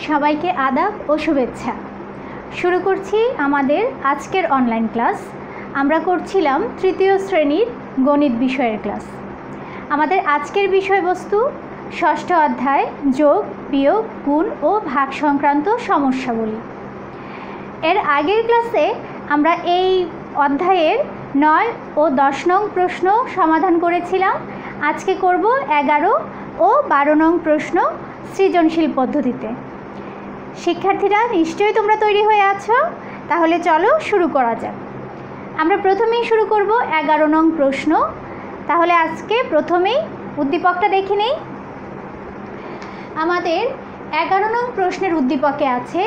সবাইকে আদাব ও শুভেচ্ছা। শুরু করছি আমাদের আজকের অনলাইন ক্লাস। আমরা করছিলাম তৃতীয় শ্রেণীর গণিত বিষয়ের ক্লাস। আমাদের আজকের বিষয়বস্তু ষষ্ঠ অধ্যায় যোগ, বিয়োগ, গুণ ও ভাগ সংক্রান্ত সমস্যাবলী। এর আগের ক্লাসে আমরা এই অধ্যায়ের 9 ও 10 নং প্রশ্ন সমাধান করেছিলাম। আজকে করব 11 ও 12 নং প্রশ্ন সৃজনশীল পদ্ধতিতে। শিক্ষার্থীরা নিশ্চয়ই তোমরা তৈরি হয়ে আছো, তাহলে চলো শুরু করা যাক। আমরা প্রথমেই শুরু করব 11 নং প্রশ্ন। তাহলে আজকে প্রথমেই উদ্দীপকটা দেখে নেই। আমাদের 11 নং প্রশ্নের উদ্দীপকে আছে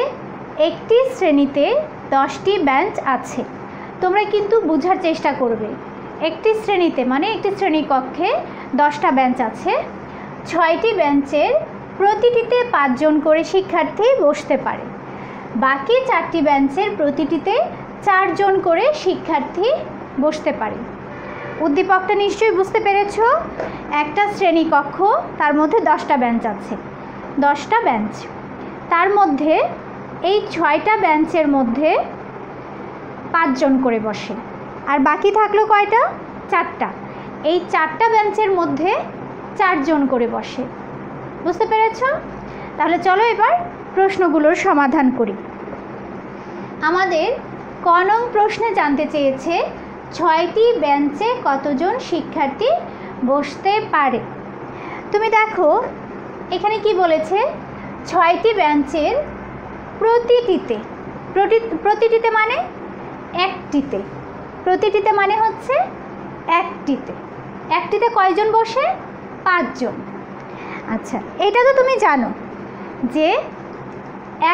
একটি শ্রেণীতে 10টি বেঞ্চ আছে। তোমরা কিন্তু বোঝার চেষ্টা করবে। একটি শ্রেণীতে মানে একটি শ্রেণীকক্ষে 10টা বেঞ্চ আছে। 6টি বেঞ্চের প্রতিটিতে 5 জন করে শিক্ষার্থী বসতে পারে। বাকি 4টি বেঞ্চের প্রতিটিতে 4 জন করে শিক্ষার্থী বসতে পারে। উদ্দীপকটা নিশ্চয়ই বুঝতে পেরেছো। একটা শ্রেণীকক্ষ, তার মধ্যে 10টা বেঞ্চ আছে। 10টা বেঞ্চ, তার মধ্যে এই 6টা বেঞ্চের মধ্যে 5 জন করে বসে। আর বাকি থাকলো কয়টা? 4টা। এই 4টা বেঞ্চের মধ্যে 4 জন করে বসে। বুঝতে পেরেছ? তাহলে চলো এবার প্রশ্নগুলোর সমাধান করি। আমাদের ক নং প্রশ্নে জানতে চেয়েছে 6টি বেঞ্চে কতজন শিক্ষার্থী বসতে পারে। তুমি দেখো এখানে কি বলেছে, 6টি বেঞ্চের প্রতিটিতে মানে একটিতে, প্রতিটিতে মানে হচ্ছে একটিতে। একটিতে কয়জন বসে? 5 জন। আচ্ছা, এটা তো তুমি জানো যে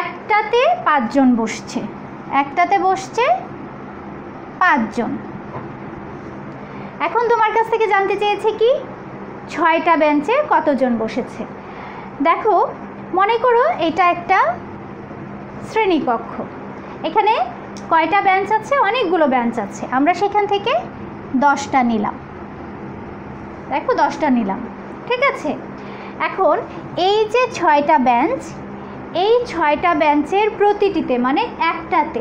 একটাতে 5 জন বসছে, একটাতে বসছে 5 জন। এখন তোমার কাছ থেকে জানতে চেয়েছে কি 6টা বেঞ্চে কতজন বসেছে। দেখো মনে করো এটা একটা শ্রেণীকক্ষ। এখানে কয়টা বেঞ্চ আছে? অনেকগুলো বেঞ্চ আছে। আমরা সেখান থেকে 10টা নিলাম। দেখো 10টা নিলাম, ঠিক আছে। এখন এই যে 6টা বেঞ্চ, এই 6টা বেঞ্চের প্রতিটিতে মানে একটাতে,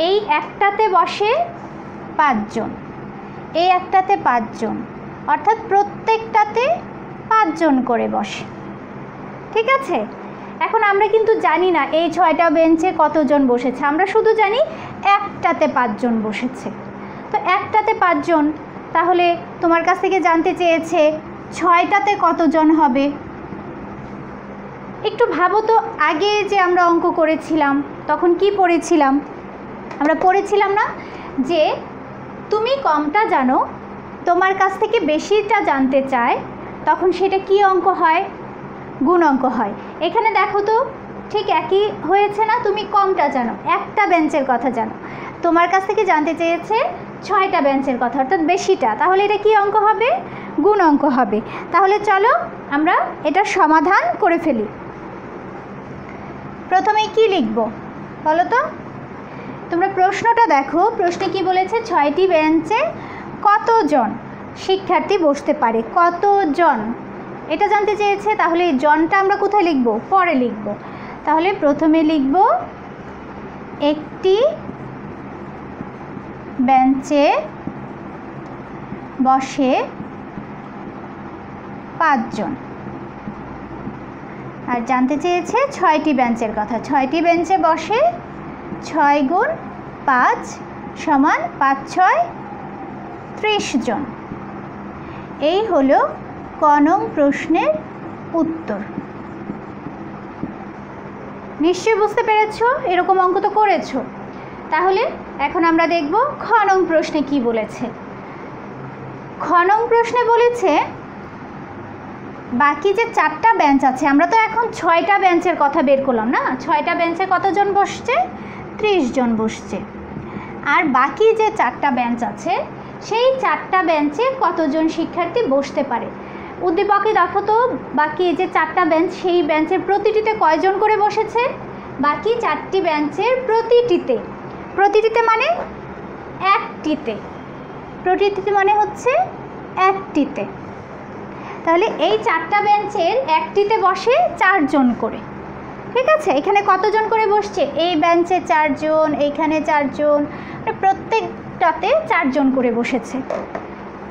এই একটাতে বসে 5 জন, এই একটাতে 5 জন, অর্থাৎ প্রত্যেকটাতে 5 জন করে বসে, ঠিক আছে। এখন আমরা কিন্তু জানি না এই 6টা বেঞ্চে কতজন বসেছে, আমরা শুধু জানি একটাতে 5 জন বসেছে। তো একটাতে 5 জন, তাহলে তোমার কাছ থেকে জানতে চেয়েছে 6টাতে কতজন হবে। একটু ভাবো তো, আগে যে আমরা অঙ্ক করেছিলাম তখন কি পড়েছিলাম? আমরা পড়েছিলাম না যে তুমি কমটা জানো, তোমার কাছ থেকে বেশিটা জানতে চায়, তখন সেটা কি অঙ্ক হয়? গুণ অঙ্ক হয়। এখানে দেখো তো ঠিক একই হয়েছে না? তুমি কমটা জানো, একটা বেঞ্চের কথা জানো, তোমার কাছ থেকে জানতে চেয়েছে 6টা বেঞ্চের কথা, অর্থাৎ বেশিটা। তাহলে এটা কি অঙ্ক হবে? গুণ অঙ্ক হবে। তাহলে চলো আমরা এটার সমাধান করে ফেলি। প্রথমে কি লিখব বলো তো? তোমরা প্রশ্নটা দেখো। প্রশ্নে কি বলেছে? 6টি বেঞ্চে কতজন শিক্ষার্থী বসতে পারে। কতজন এটা জানতে চেয়েছে। তাহলে এই জনটা আমরা কোথায় লিখব? পরে লিখব। তাহলে প্রথমে লিখব একটি বেঞ্চে বসে 5 জন। আর জানতে চেয়েছে 6টি বেঞ্চের কথা। 6টি বেঞ্চে বসে 6 গুণ 5 সমান 5 6 30 জন। এই হলো ক নং প্রশ্নের উত্তর। নিশ্চয়ই বুঝতে পেরেছ, এরকম অঙ্ক তো করেছো। তাহলে এখন আমরা দেখব খ নং প্রশ্নে কি বলেছে। খ নং প্রশ্নে বলেছে বাকি যে 4টা বেঞ্চ আছে, আমরা তো এখন 6টা বেঞ্চের কথা বের করলাম না। 6টা বেঞ্চে কতজন বসছে? 30 জন বসছে। আর বাকি যে 4টা বেঞ্চ আছে, সেই 4টা বেঞ্চে কতজন শিক্ষার্থী বসতে পারে। উদ্দীপকে দেখো তো, বাকি যে 4টা বেঞ্চ, সেই বেঞ্চের প্রতিটিতে কয়জন করে বসেছে? বাকি 4টি বেঞ্চের প্রতিটিতে, প্রতিটিতে মানে একটিতে, প্রতিটিতে মানে হচ্ছে একটিতে। তাহলে এই 4টা বেঞ্চের একটিতে বসে 4 জন করে। ঠিক আছে, এখানে কতজন করে বসছে? এই বেঞ্চে 4 জন, এইখানে 4 জন, প্রত্যেকটাতে 4 জন করে বসেছে।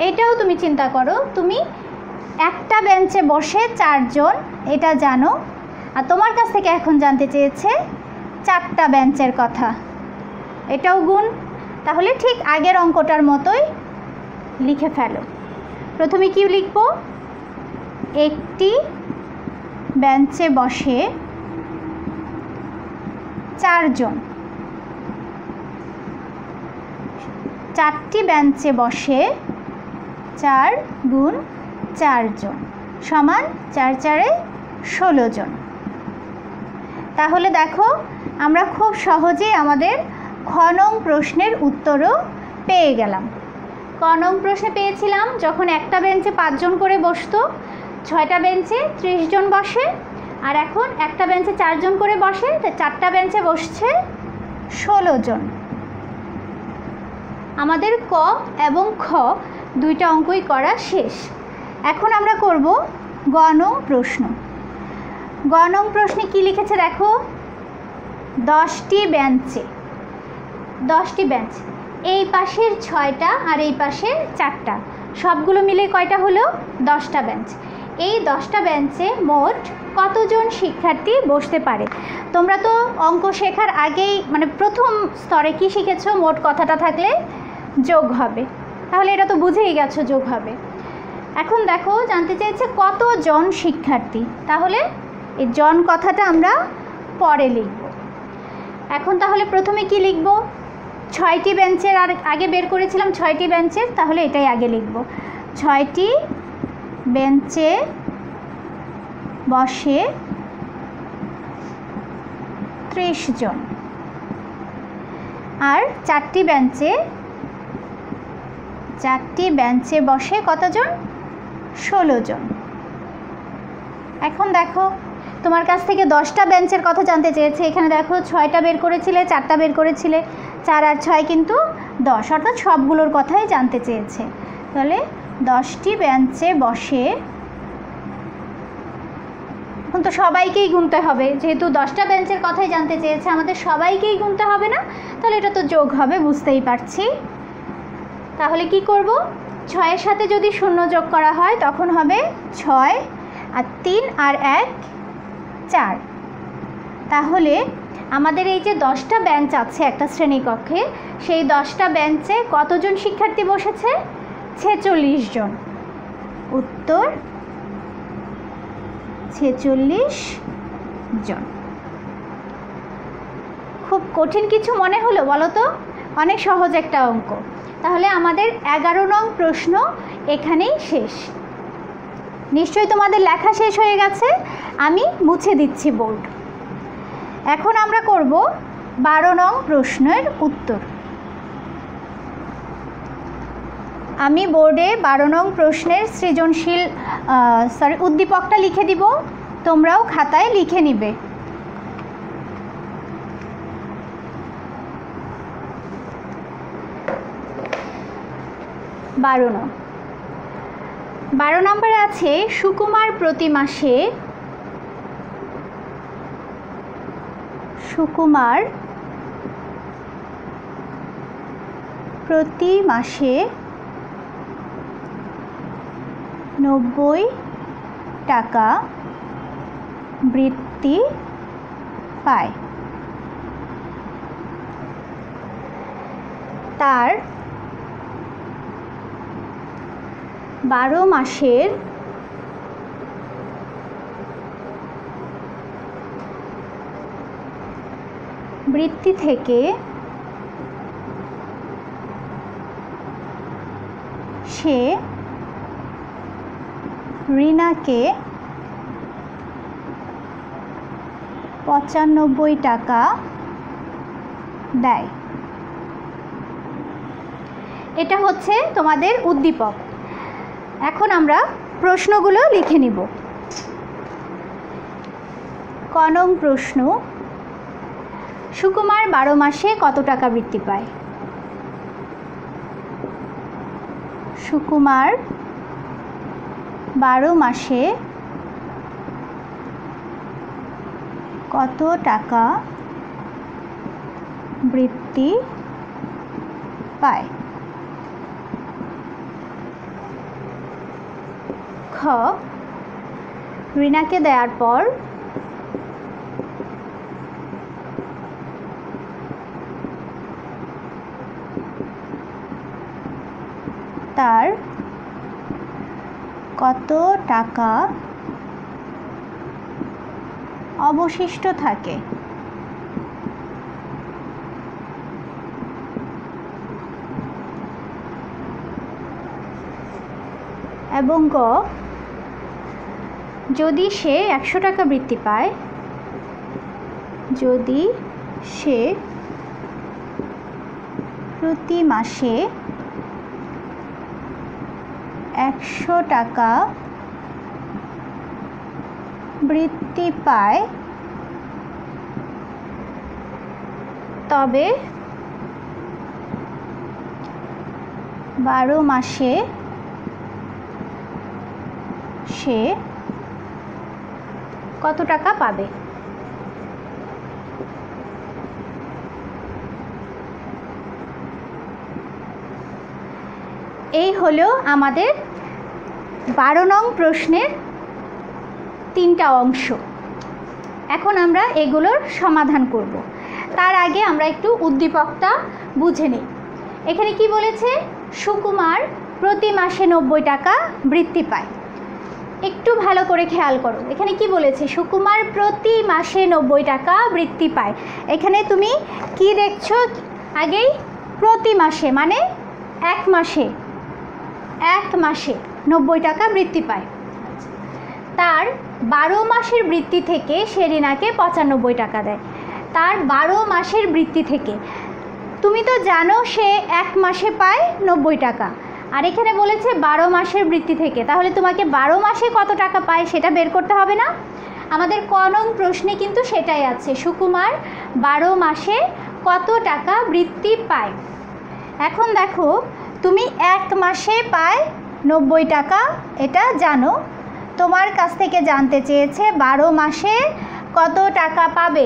এটাও তুমি চিন্তা করো, তুমি একটা বেঞ্চে বসে 4 জন, এটা জানো, আর তোমার কাছ থেকে এখন জানতে চেয়েছে 4টা বেঞ্চের কথা, এটাও গুণ। তাহলে ঠিক আগের অঙ্কটার মতোই লিখে ফেলো। প্রথমে কি লিখব? একটি বেঞ্চে বসে 4 জন, 4টি বেঞ্চে বসে 4 গুণ 4 জন সমান 4 4-এ 16 জন। তাহলে দেখো আমরা খুব সহজেই আমাদের খ নং প্রশ্নের উত্তরও পেয়ে গেলাম। ক নং প্রশ্নে পেয়েছিলাম যখন একটা বেঞ্চে 5 জন করে বসতো, 6টা বেঞ্চে 30 জন বসে, আর এখন একটা বেঞ্চে 4 জন করে বসে, তো 4টা বেঞ্চে বসছে 16 জন। আমাদের ক এবং খ দুইটা অঙ্কই করা শেষ। এখন আমরা করব গ নং প্রশ্ন। গ নং প্রশ্নে কি লিখেছে দেখো, 10টি বেঞ্চে, 10টি বেঞ্চ, এই পাশের 6টা আর এই পাশের 4টা, সবগুলো মিলে কয়টা হলো? 10টা বেঞ্চ। এই 10টা বেঞ্চে মোট কতজন শিক্ষার্থী বসতে পারে? তোমরা তো অঙ্ক শেখার আগেই মানে প্রথম স্তরে কি শিখেছো? মোট কথাটা থাকলে যোগ হবে, তাহলে এটা তো বুঝেই গেছো যোগ হবে। এখন দেখো জানতে চেয়েছে কতজন শিক্ষার্থী, তাহলে এই জন কথাটা আমরা পরে লিখব। এখন তাহলে প্রথমে কি লিখব? 6টি বেঞ্চের আর আগে বের করেছিলাম 6টি বেঞ্চের, তাহলে এটাই আগে লিখব। 6টি বেঞ্চে বসে 30 জন, আর 4টি বেঞ্চে বসে কতজন? 16 জন। এখন দেখো তোমার কাছ থেকে 10টা বেঞ্চের কথা জানতে চেয়েছে। এখানে দেখো 6টা বের করেছিলে, 4টা বের করেছিলে, 4 আর 6 কিন্তু 10, অর্থাৎ সবগুলোর কথাই জানতে চেয়েছে। তাহলে 10টি বেঞ্চে বসে, এখন তো সবাইকেই গুনতে হবে, যেহেতু 10টা বেঞ্চের কথাই জানতে চেয়েছে, আমাদের সবাইকেই গুনতে হবে না, তাহলে এটা তো যোগ হবে, বুঝতেই পারছি। তাহলে কি করব? 6-এর সাথে যদি 0 যোগ করা হয় তখন হবে 6, আর 3 আর 1 4। তাহলে আমাদের এই যে 10টা বেঞ্চ আছে একটা শ্রেণীকক্ষে, সেই 10টা বেঞ্চে কতজন শিক্ষার্থী বসেছে? 46 জন। উত্তর 46 জন। খুব কঠিন কিছু মনে হলো বলো তো? অনেক সহজ একটা অঙ্ক। তাহলে আমাদের 11 নং প্রশ্ন এখানেই শেষ। নিশ্চয়ই তোমাদের লেখা শেষ হয়ে গেছে, আমি মুছে দিচ্ছি বোর্ড। এখন আমরা করব 12 নং প্রশ্নের উত্তর। আমি বোর্ডে 12 নং প্রশ্নের সৃজনশীল উদ্দীপকটা লিখে দিব, তোমরাও খাতায় লিখে নিবে। 12 নম্বরে আছে সুকুমার প্রতি মাসে 90 টাকা বৃত্তি পায়। তার 12 মাসের বৃত্তি থেকে সে রিনাকে 95 টাকা দেয়। এটা হচ্ছে তোমাদের উদ্দীপক। এখন আমরা প্রশ্নগুলো লিখে নিব। ক নং প্রশ্ন, সুকুমার 12 মাসে কত টাকা বৃত্তি পায়? সুকুমার 12 মাসে কত টাকা বৃত্তি পায়? খ, রিনাকে দেওয়ার পর তার কত টাকা অবশিষ্ট থাকে? এবং গ, যদি সে 100 টাকা বৃত্তি পায়, যদি সে প্রতি মাসে 100 টাকা বৃত্তি পায়, তবে 12 মাসে সে কত টাকা পাবে? এই হলো আমাদের 12 নং প্রশ্নের 3টা অংশ। এখন আমরা এগুলোর সমাধান করব। তার আগে আমরা একটু উদ্দীপকটা বুঝে নিই। এখানে কি বলেছে? সুকুমার প্রতি মাসে 90 টাকা বৃত্তি পায়। একটু ভালো করে খেয়াল করো, এখানে কি বলেছে? সুকুমার প্রতি মাসে 90 টাকা বৃত্তি পায়। এখানে তুমি কি দেখছো? আগেই প্রতি মাসে মানে এক মাসে 90 টাকা বৃত্তি পায়। তার 12 মাসের বৃত্তি থেকে সে রিনাকে 95 টাকা দেয়। তার 12 মাসের বৃত্তি থেকে, তুমি তো জানো সে এক মাসে পায় 90 টাকা, আর এখানে বলেছে 12 মাসের বৃত্তি থেকে, তাহলে তোমাকে 12 মাসে কত টাকা পায় সেটা বের করতে হবে না? আমাদের ক নং প্রশ্নে কিন্তু সেটাই আছে, সুকুমার 12 মাসে কত টাকা বৃত্তি পায়। এখন দেখো, তুমি এক মাসে পায় 90 টাকা, এটা জানো। তোমার কাছ থেকে জানতে চেয়েছে 12 মাসে কত টাকা পাবে।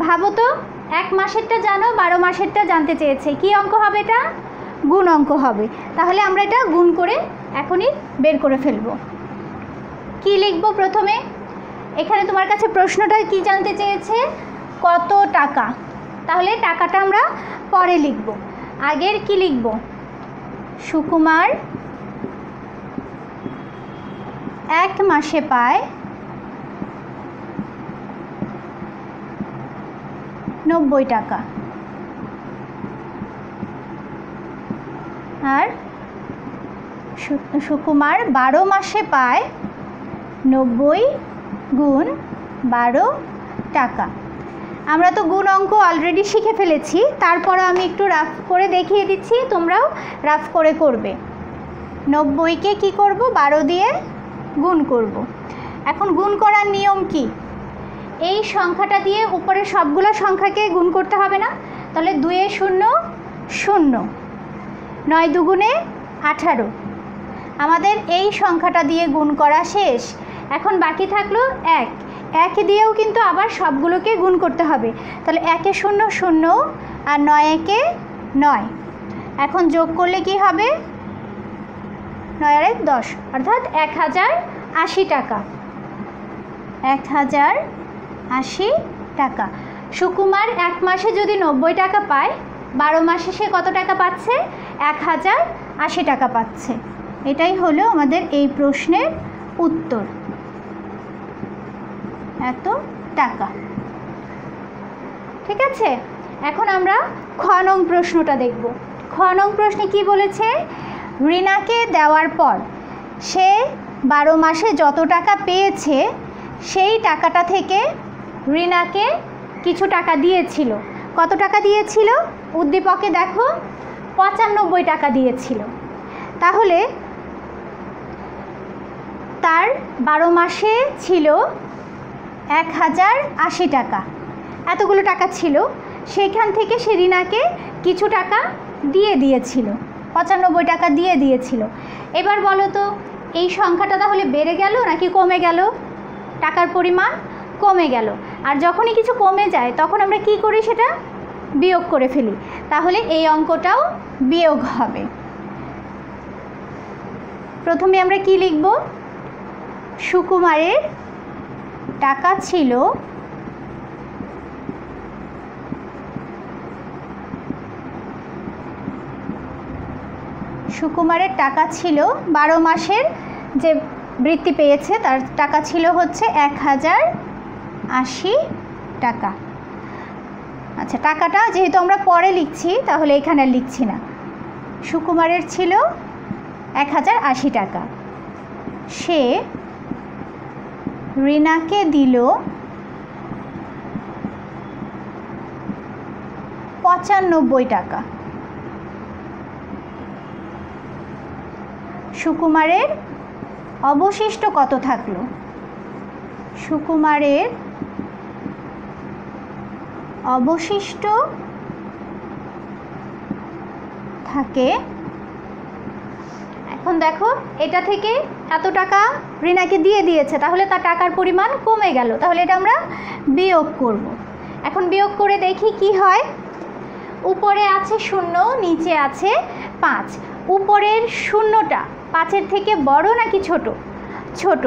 ভাবো তো, এক মাসেরটা জানো, 12 মাসেরটা জানতে চেয়েছে। কি অঙ্ক হবে এটা? গুণ অঙ্ক হবে। তাহলে আমরা এটা গুণ করে এখনই বের করে ফেলব। কি লিখব প্রথমে? এখানে তোমার কাছে প্রশ্নটা কি জানতে চেয়েছে? কত টাকা। তাহলে টাকাটা আমরা পরে লিখব। আগের কি লিখব? সুকুমার এক মাসে পায় 90 টাকা, আর সুকুমার 12 মাসে পায় 90 গুণ 12 টাকা। আমরা তো গুণ অঙ্ক অলরেডি শিখে ফেলেছি, তারপরে আমি একটু রাফ করে দেখিয়ে দিচ্ছি, তোমরাও রাফ করে করবে। 90কে কি করব? 12 দিয়ে গুণ করব। এখন গুণ করার নিয়ম কি? এই সংখ্যাটা দিয়ে উপরে সবগুলো সংখ্যাকে গুণ করতে হবে না? তাহলে 2 এ 0 0, 9 দুগুণে 18। আমাদের এই সংখ্যাটা দিয়ে গুণ করা শেষ। এখন বাকি থাকলো 1। 1 দিয়েও কিন্তু আবার সবগুলোকে গুণ করতে হবে। তাহলে 1 এ 0 0 আর 9 একে 9। এখন যোগ করলে কি হবে? 9 আর 1 10, অর্থাৎ 1080 টাকা। 1080 টাকা। সুকুমার এক মাসে যদি 90 টাকা পায়, 12 মাসে সে কত টাকা পাচ্ছে? 1080 টাকা পাচ্ছে। এটাই হলো আমাদের এই প্রশ্নের উত্তর, এত টাকা। ঠিক আছে, এখন আমরা খ নং প্রশ্নটা দেখব। খ নং প্রশ্নে কি বলেছে? রিনাকে দেওয়ার পর সে 12 মাসে যত টাকা পেয়েছে সেই টাকাটা থেকে রিনাকে কিছু টাকা দিয়েছিল। কত টাকা দিয়েছিল? উদ্দীপকে দেখো 95 টাকা দিয়েছিল। তাহলে তার 12 মাসে ছিল 1080 টাকা, এতগুলো টাকা ছিল। সেখান থেকে সে রিনাকে কিছু টাকা দিয়ে দিয়েছিল, 95 টাকা দিয়ে দিয়েছিল। এবার বলো তো, এই সংখ্যাটা তাহলে বেড়ে গেল নাকি কমে গেল টাকার পরিমাণ? কমে গেল। আর যখনই কিছু কমে যায় তখন আমরা কি করি, সেটা বিয়োগ করে ফেলি। তাহলে এই অঙ্কটাও বিয়োগ হবে। প্রথমে আমরা কি লিখব, সুকুমারের টাকা ছিল সুকুমারের টাকা ছিল 12 মাসের যে বৃত্তি পেয়েছে তার টাকা ছিল হচ্ছে 1080 টাকা। আচ্ছা, টাকাটা যেহেতু আমরা পরে লিখছি তাহলে এখানে আর লিখছি না। সুকুমারের ছিল 1080 টাকা, সে রিনাকে দিল 95 টাকা। সুকুমারের অবশিষ্ট কত থাকলো, সুকুমারের অবশিষ্ট থাকে, এখন দেখো এটা থেকে এত টাকা রিনাকে দিয়ে দিয়েছে, তাহলে তার টাকার পরিমাণ কমে গেল, তাহলে এটা আমরা বিয়োগ করব। এখন বিয়োগ করে দেখি কি হয়। উপরে আছে 0, নিচে আছে 5। উপরের 0টা 5-এর থেকে বড় নাকি ছোট? ছোট।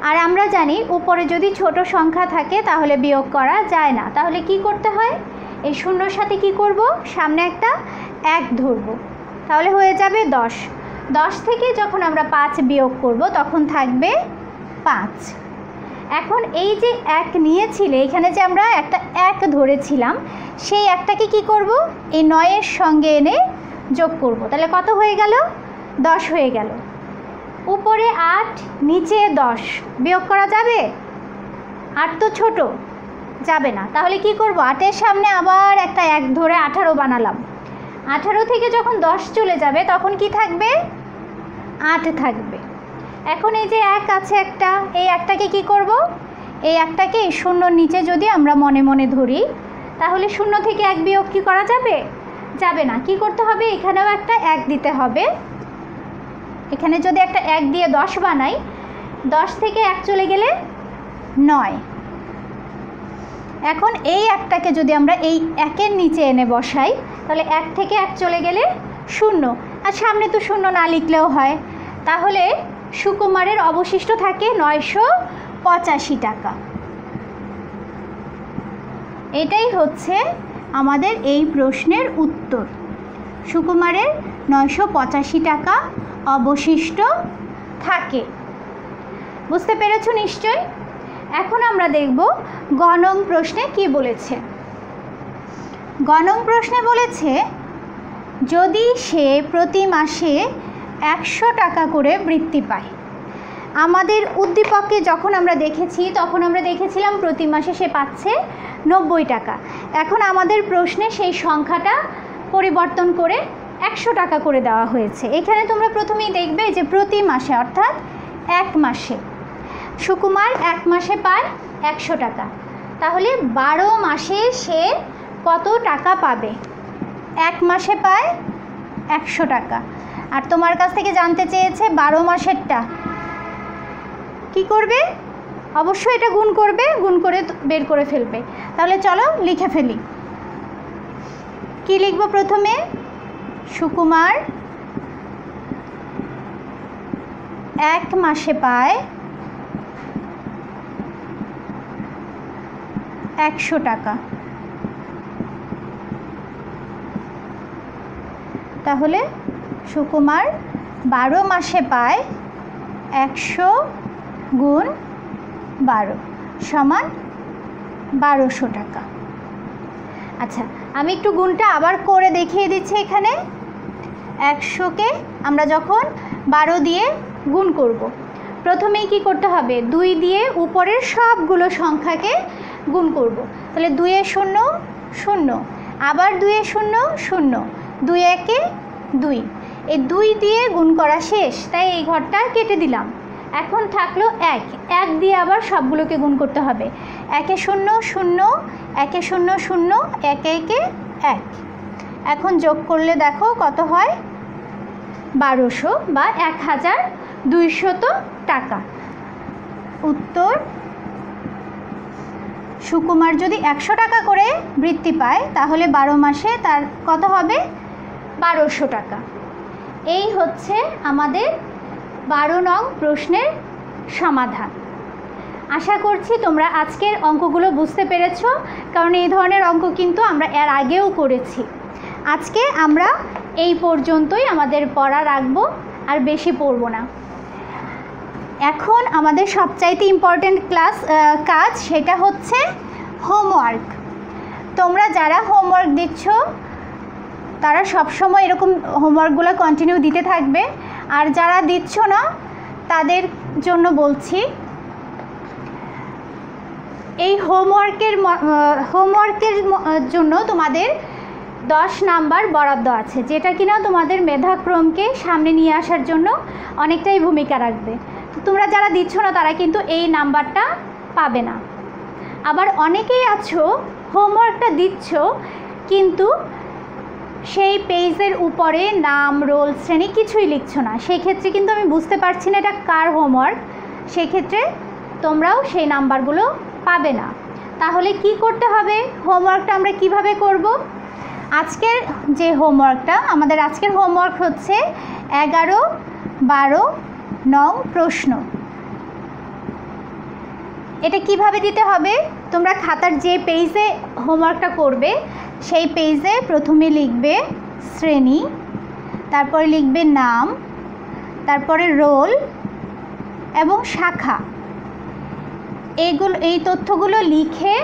আর আমরা জানি উপরে যদি ছোট সংখ্যা থাকে তাহলে বিয়োগ করা যায় না। তাহলে কি করতে হয়, এই 0-র সাথে কি করব, সামনে একটা 1 ধরব, তাহলে হয়ে যাবে 10। 10 থেকে যখন আমরা 5 বিয়োগ করব তখন থাকবে 5। এখন এই যে 1 নিয়েছিলে, এখানে যে আমরা একটা 1 ধরেছিলাম, সেই একটাকে কি করব, এই 9-এর সঙ্গে এনে যোগ করব। তাহলে কত হয়ে গেল, 10 হয়ে গেল। উপরে 8, নিচে 10, বিয়োগ করা যাবে? 8 তো ছোট, যাবে না। তাহলে কি করব, 8-এর সামনে আবার একটা 1 ধরে 18 বানালাম। 18 থেকে যখন 10 চলে যাবে তখন কি থাকবে, 8 থাকবে। এখন এই যে 1 আছে একটা, এই একটাকে কি করব, এই একটাকে 0-র নিচে যদি আমরা মনে মনে ধরি তাহলে 0 থেকে 1 বিয়োগ কি করা যাবে? যাবে না। কি করতে হবে, এখানেও একটা 1 দিতে হবে। এখানে যদি একটা 1 দিয়ে 10 বানাই, 10 থেকে 1 চলে গেলে 9। এখন এই একটাকে যদি আমরা এই 1-এর নিচে এনে বসাই তাহলে 1 থেকে 1 চলে গেলে 0, আর সামনে তো 0 না লিখলেও হয়। তাহলে সুকুমারের অবশিষ্ট থাকে 985 টাকা। এটাই হচ্ছে আমাদের এই প্রশ্নের উত্তর। সুকুমারের 985 টাকা অবশিষ্ট থাকে। বুঝতে পেরেছো নিশ্চয়? এখন আমরা দেখব গ নং প্রশ্নে কি বলেছে। গ নং প্রশ্নে বলেছে, যদি সে প্রতি মাসে 100 টাকা করে বৃত্তি পায়। আমাদের উদ্দীপককে যখন আমরা দেখেছি তখন আমরা দেখেছিলাম প্রতি মাসে সে পাচ্ছে 90 টাকা। এখন আমাদের প্রশ্নে সেই সংখ্যাটা পরিবর্তন করে 100 টাকা করে দেওয়া হয়েছে। এখানে তোমরা প্রথমেই দেখবে যে প্রতি মাসে অর্থাৎ 1 মাসে সুকুমার 1 মাসে পায় 100 টাকা। তাহলে 12 মাসে সে কত টাকা পাবে? 1 মাসে পায় 100 টাকা। আর তোমার কাছ থেকে জানতে চেয়েছে 12 মাসেরটা কি করবে? অবশ্যই এটা গুণ করবে, গুণ করে বের করে ফেলবে। তাহলে চলো লিখে ফেলি। কি লিখব প্রথমে? সুকুমার 1 মাসে পায় 100 টাকা। তাহলে সুকুমার 12 মাসে পায় 100 গুণ 12 সমান 1200 টাকা। আচ্ছা, আমি একটু গুণটা আবার করে দেখিয়ে দিচ্ছি। এখানে 100কে আমরা যখন 12 দিয়ে গুণ করব, প্রথমেই কি করতে হবে? 2 দিয়ে উপরের সবগুলো সংখ্যাকে গুণ করব। তাহলে 2 এ 0 0, আবার 2 এ 0 0, 2 একে 2। এই 2 দিয়ে গুণ করা শেষ, তাই এই ঘরটা কেটে দিলাম। এখন থাকলো 1, 1 দিয়ে আবার সবগুলোকে গুণ করতে হবে। 1 এ 0 0, 1 এ 0 0, 1 একে 1। এখন যোগ করলে দেখো কত হয়? 1200 বা 1200 টাকা। উত্তর সুকুমার যদি 100 টাকা করে বৃত্তি পায় তাহলে 12 মাসে তার কত হবে? 1200 টাকা। এই হচ্ছে আমাদের 12 নং প্রশ্নের সমাধান। আশা করছি তোমরা আজকের অঙ্কগুলো বুঝতে পেরেছ, কারণ এই ধরনের অঙ্ক কিন্তু আমরা এর আগেও করেছি। আজকে আমরা এই পর্যন্তই আমাদের পড়া রাখবো, আর বেশি পড়ব না। এখন আমাদের সবচাইতে ইম্পর্ট্যান্ট কাজ সেটা হচ্ছে হোমওয়ার্ক। তোমরা যারা হোমওয়ার্ক দিচ্ছ তারা সবসময় এরকম হোমওয়ার্কগুলো কন্টিনিউ দিতে থাকবে, আর যারা দিচ্ছ না তাদের জন্য বলছি, এই হোমওয়ার্কের জন্য তোমাদের 10 নাম্বার বরাদ্দ আছে, যেটা কিনা তোমাদের মেধাক্রমকে সামনে নিয়ে আসার জন্য অনেকটাই ভূমিকা রাখবে। তোমরা যারা দিচ্ছ না তারা কিন্তু এই নাম্বারটা পাবে না। আবার অনেকেই আছো হোমওয়ার্কটা দিচ্ছ কিন্তু সেই পেজের উপরে নাম, রোল, শ্রেণী কিছুই লিখছো না। সেই ক্ষেত্রে কিন্তু আমি বুঝতে পারছি না এটা কার হোমওয়ার্ক। সেই ক্ষেত্রে তোমরাও সেই নাম্বারগুলো পাবে না। তাহলে কি করতে হবে? হোমওয়ার্কটা আমরা কিভাবে করব? আজকের যে হোমওয়ার্কটা, আমাদের আজকের হোমওয়ার্ক হচ্ছে 11, 12 নং প্রশ্ন। এটা কিভাবে দিতে হবে? তোমরা খাতার যে পেজে হোমওয়ার্কটা করবে সেই পেজে প্রথমে লিখবে শ্রেণী, তারপরে লিখবে নাম, তারপরে রোল এবং শাখা। এই তথ্যগুলো লিখে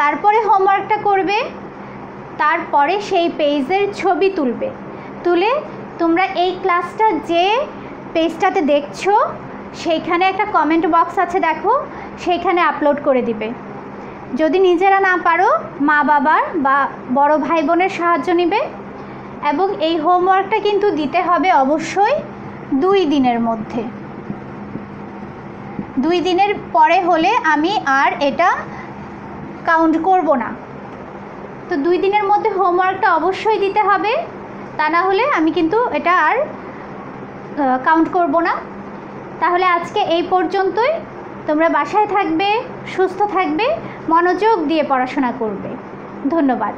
তারপরে হোমওয়ার্কটা করবে। তারপরে সেই পেজের ছবি তুলে তোমরা এই ক্লাসটা যে পেজটাতে দেখছো সেইখানে একটা কমেন্ট বক্স আছে, দেখো, সেইখানে আপলোড করে দিবে। যদি নিজেরা না পারো মা বাবার বা বড় ভাই বোনের সাহায্য নেবে। এবং এই হোমওয়ার্কটা কিন্তু দিতে হবে অবশ্যই 2 দিনের মধ্যে। 2 দিনের পরে হলে আমি আর এটা কাউন্ট করব না। তো 2 দিনের মধ্যে হোমওয়ার্কটা অবশ্যই দিতে হবে, তা না হলে আমি কিন্তু এটা আর কাউন্ট করব না। তাহলে আজকে এই পর্যন্তই। তোমরা বাসায় থাকবে, সুস্থ থাকবে, মনোযোগ দিয়ে পড়াশোনা করবে। ধন্যবাদ।